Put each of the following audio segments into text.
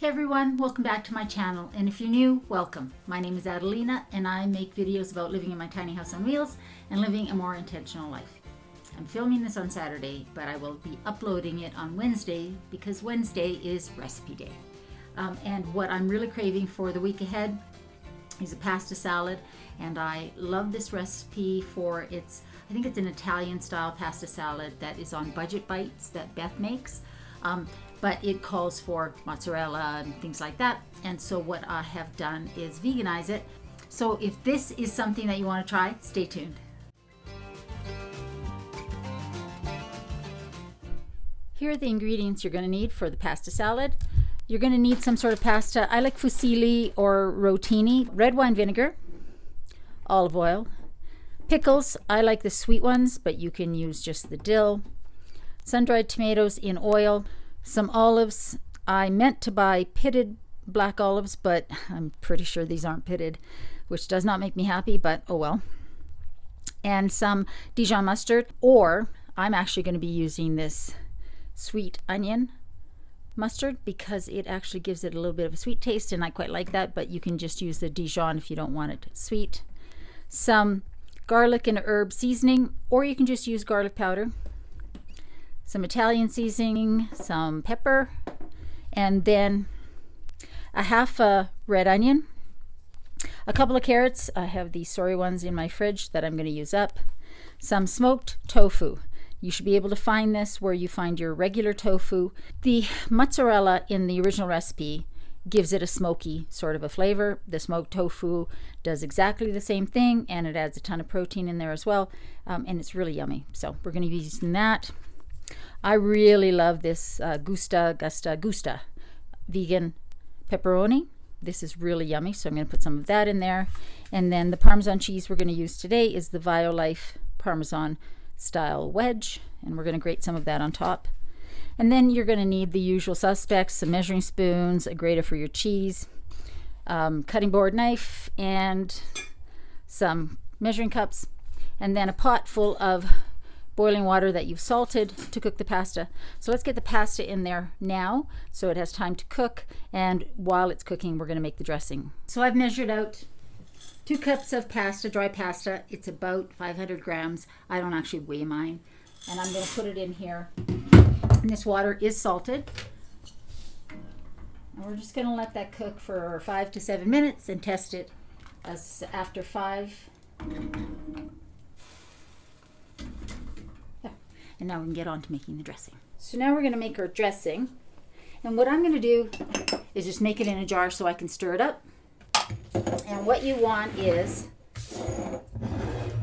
Hey everyone, welcome back to my channel, and if you're new, welcome. My name is Adelina and I make videos about living in my tiny house on wheels and living a more intentional life. I'm filming this on Saturday, but I will be uploading it on Wednesday because Wednesday is recipe day. And what I'm really craving for the week ahead is a pasta salad, and I love this recipe for I think it's an Italian style pasta salad that is on Budget Bites that Beth makes. But it calls for mozzarella and things like that. And so what I have done is veganize it. So if this is something that you want to try, stay tuned. Here are the ingredients you're going to need for the pasta salad. You're going to need some sort of pasta. I like fusilli or rotini, red wine vinegar, olive oil, pickles. I like the sweet ones, but you can use just the dill, sun-dried tomatoes in oil, some olives. I meant to buy pitted black olives, but I'm pretty sure these aren't pitted, which does not make me happy, but oh well. And some Dijon mustard, or I'm actually going to be using this sweet onion mustard because it actually gives it a little bit of a sweet taste, and I quite like that, but you can just use the Dijon if you don't want it sweet. Some garlic and herb seasoning, or you can just use garlic powder. Some Italian seasoning, some pepper, and then a half a red onion, a couple of carrots. I have these sorry ones in my fridge that I'm going to use up. Some smoked tofu. You should be able to find this where you find your regular tofu. The mozzarella in the original recipe gives it a smoky sort of a flavor. The smoked tofu does exactly the same thing, and it adds a ton of protein in there as well, and it's really yummy. So we're going to be using that. I really love this Gusta vegan pepperoni. This is really yummy, so I'm going to put some of that in there. And then the Parmesan cheese we're going to use today is the Violife Parmesan style wedge, and we're going to grate some of that on top. And then you're going to need the usual suspects: some measuring spoons, a grater for your cheese, cutting board knife, and some measuring cups, and then a pot full of boiling water that you've salted to cook the pasta. So let's get the pasta in there now so it has time to cook, and while it's cooking we're going to make the dressing. So I've measured out 2 cups of pasta, dry pasta. It's about 500 grams. I don't actually weigh mine, and I'm going to put it in here. And this water is salted, and we're just going to let that cook for 5 to 7 minutes and test it as after 5. And now we can get on to making the dressing. So now we're going to make our dressing. And what I'm going to do is just make it in a jar so I can stir it up. And what you want is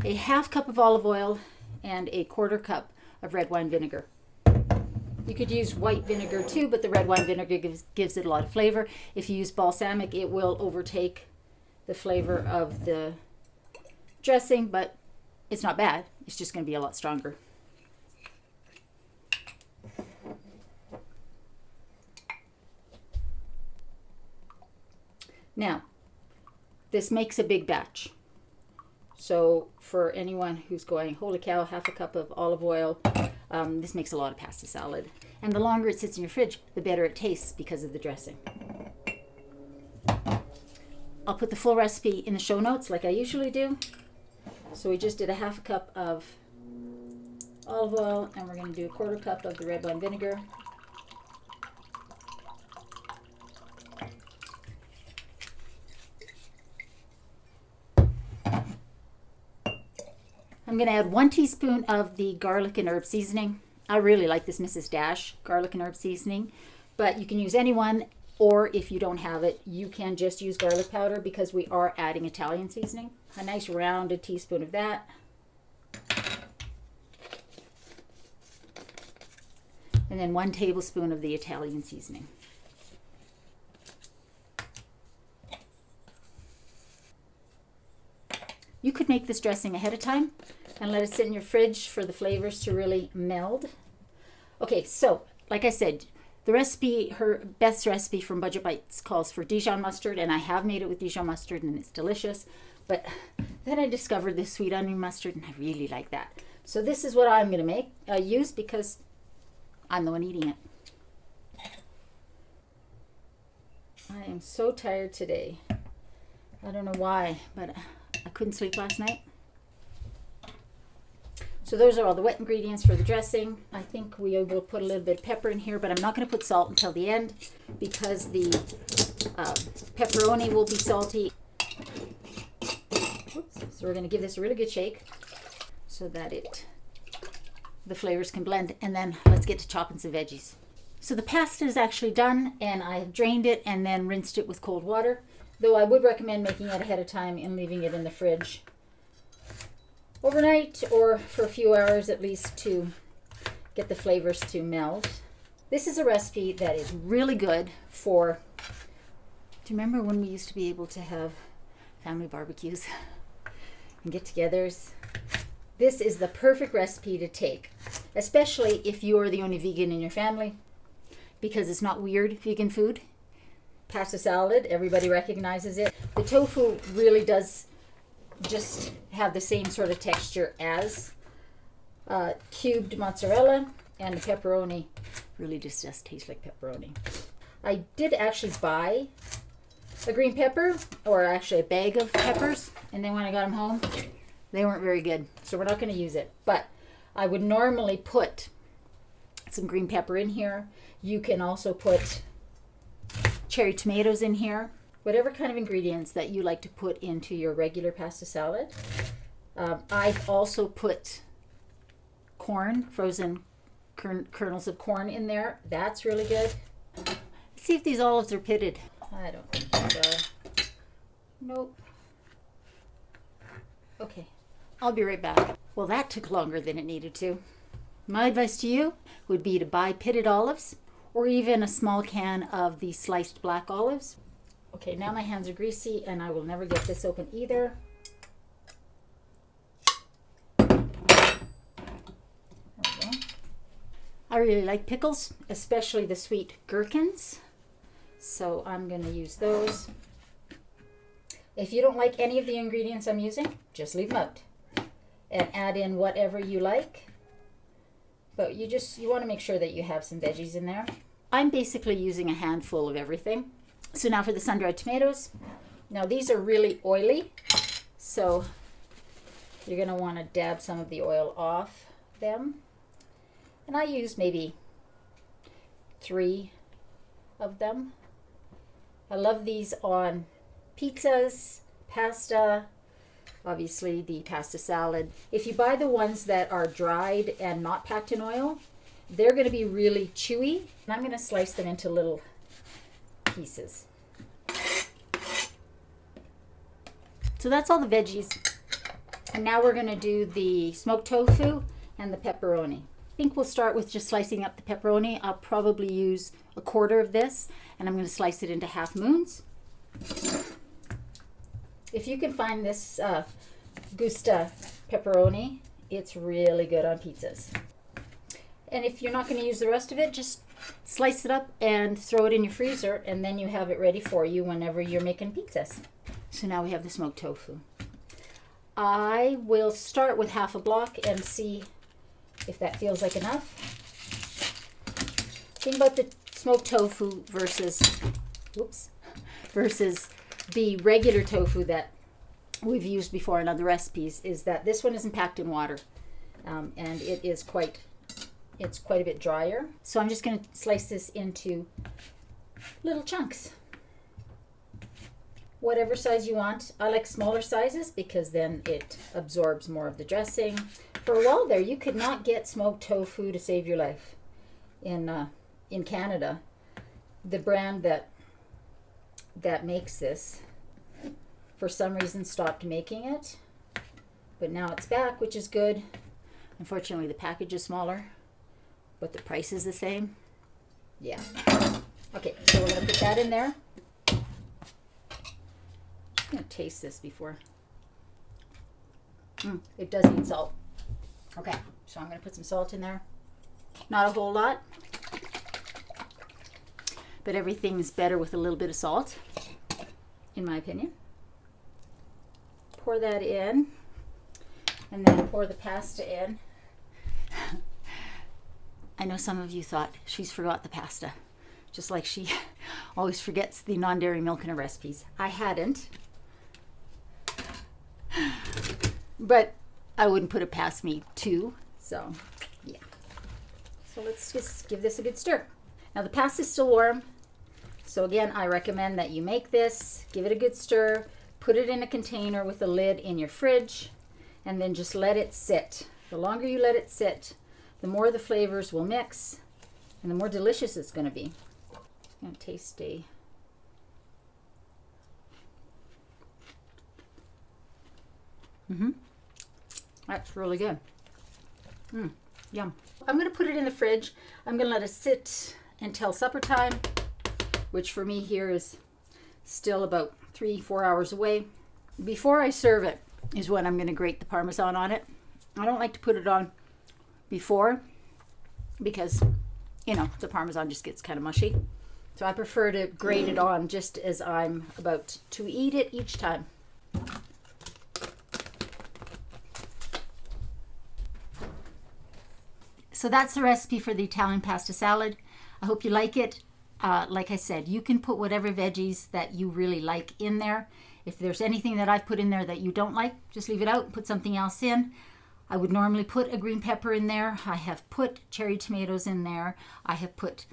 a half cup of olive oil and a quarter cup of red wine vinegar. You could use white vinegar too, but the red wine vinegar gives it a lot of flavor. If you use balsamic, it will overtake the flavor of the dressing, but it's not bad. It's just going to be a lot stronger. Now, this makes a big batch. So for anyone who's going, holy cow, half a cup of olive oil, this makes a lot of pasta salad. And the longer it sits in your fridge, the better it tastes because of the dressing. I'll put the full recipe in the show notes like I usually do. So we just did a half a cup of olive oil, and we're going to do a quarter cup of the red wine vinegar. I'm going to add 1 teaspoon of the garlic and herb seasoning. I really like this Mrs. Dash garlic and herb seasoning, but you can use any one, or if you don't have it, you can just use garlic powder because we are adding Italian seasoning. A nice rounded teaspoon of that. And then 1 tablespoon of the Italian seasoning. You could make this dressing ahead of time and let it sit in your fridge for the flavors to really meld. Okay, so like I said, the recipe, Beth's recipe from Budget Bites calls for Dijon mustard, and I have made it with Dijon mustard and it's delicious. But then I discovered this sweet onion mustard and I really like that. So this is what I'm going to use because I'm the one eating it. I am so tired today. I don't know why, but I couldn't sleep last night. So those are all the wet ingredients for the dressing. I think we will put a little bit of pepper in here, but I'm not going to put salt until the end because the pepperoni will be salty. Oops. So we're going to give this a really good shake so that the flavors can blend, and then let's get to chopping some veggies. So the pasta is actually done, and I have drained it and then rinsed it with cold water, though I would recommend making it ahead of time and leaving it in the fridge overnight or for a few hours at least to get the flavors to meld. This is a recipe that is really good for, do you remember when we used to be able to have family barbecues and get-togethers? This is the perfect recipe to take, especially if you're the only vegan in your family, because it's not weird vegan food. Pasta salad, everybody recognizes it. The tofu really does just have the same sort of texture as cubed mozzarella, and the pepperoni really just tastes like pepperoni. I did actually buy a green pepper, or actually a bag of peppers, and then when I got them home, they weren't very good, so we're not going to use it. But I would normally put some green pepper in here. You can also put cherry tomatoes in here. Whatever kind of ingredients that you like to put into your regular pasta salad. I've also put corn, frozen kernels of corn in there. That's really good. Let's see if these olives are pitted. I don't think they are. Nope. Okay, I'll be right back. Well, that took longer than it needed to. My advice to you would be to buy pitted olives, or even a small can of the sliced black olives. Okay, now my hands are greasy and I will never get this open either. There we go. I really like pickles, especially the sweet gherkins. So I'm going to use those. If you don't like any of the ingredients I'm using, just leave them out and add in whatever you like. But you want to make sure that you have some veggies in there. I'm basically using a handful of everything. So now for the sun-dried tomatoes. Now these are really oily, so you're going to want to dab some of the oil off them. And I use maybe 3 of them. I love these on pizzas, pasta, obviously the pasta salad. If you buy the ones that are dried and not packed in oil, they're going to be really chewy. And I'm going to slice them into little pieces. So that's all the veggies. And now we're going to do the smoked tofu and the pepperoni. I think we'll start with just slicing up the pepperoni. I'll probably use a quarter of this, and I'm going to slice it into half moons. If you can find this Gusta pepperoni, it's really good on pizzas. And if you're not going to use the rest of it, just slice it up and throw it in your freezer, and then you have it ready for you whenever you're making pizzas. So now we have the smoked tofu. I will start with half a block and see if that feels like enough. Thing about the smoked tofu versus the regular tofu that we've used before in other recipes is that this one isn't packed in water, and it's quite a bit drier. So I'm just going to slice this into little chunks. Whatever size you want. I like smaller sizes because then it absorbs more of the dressing. For a while there, you could not get smoked tofu to save your life in Canada. The brand that makes this, for some reason, stopped making it. But now it's back, which is good. Unfortunately, the package is smaller, but the price is the same. Yeah. Okay, so we're going to put that in there. I'm going to taste this before. It does need salt. Okay, so I'm going to put some salt in there. Not a whole lot, but everything's better with a little bit of salt, in my opinion. Pour that in, and then pour the pasta in. I know some of you thought she's forgot the pasta, just like she always forgets the non-dairy milk in her recipes. I hadn't, but I wouldn't put it past me too. So yeah. So let's just give this a good stir. Now the pasta is still warm. So again, I recommend that you make this, give it a good stir, put it in a container with a lid in your fridge, and then just let it sit. The longer you let it sit, the more the flavors will mix and the more delicious it's going to be. It's going to taste That's really good. Yum. I'm going to put it in the fridge. I'm going to let it sit until supper time, which for me here is still about 3-4 hours away. Before I serve it is when I'm going to grate the Parmesan on it. I don't like to put it on before because, you know, the Parmesan just gets kind of mushy. So I prefer to grate it on just as I'm about to eat it each time. So that's the recipe for the Italian pasta salad. I hope you like it. Like I said, you can put whatever veggies that you really like in there. If there's anything that I've put in there that you don't like, just leave it out and put something else in. I would normally put a green pepper in there. I have put cherry tomatoes in there. I have put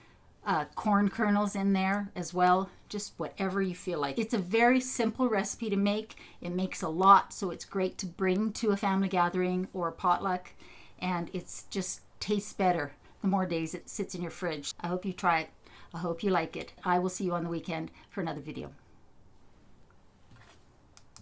corn kernels in there as well. Just whatever you feel like. It's a very simple recipe to make. It makes a lot, so it's great to bring to a family gathering or a potluck. And it's just tastes better the more days it sits in your fridge. I hope you try it. I hope you like it. I will see you on the weekend for another video.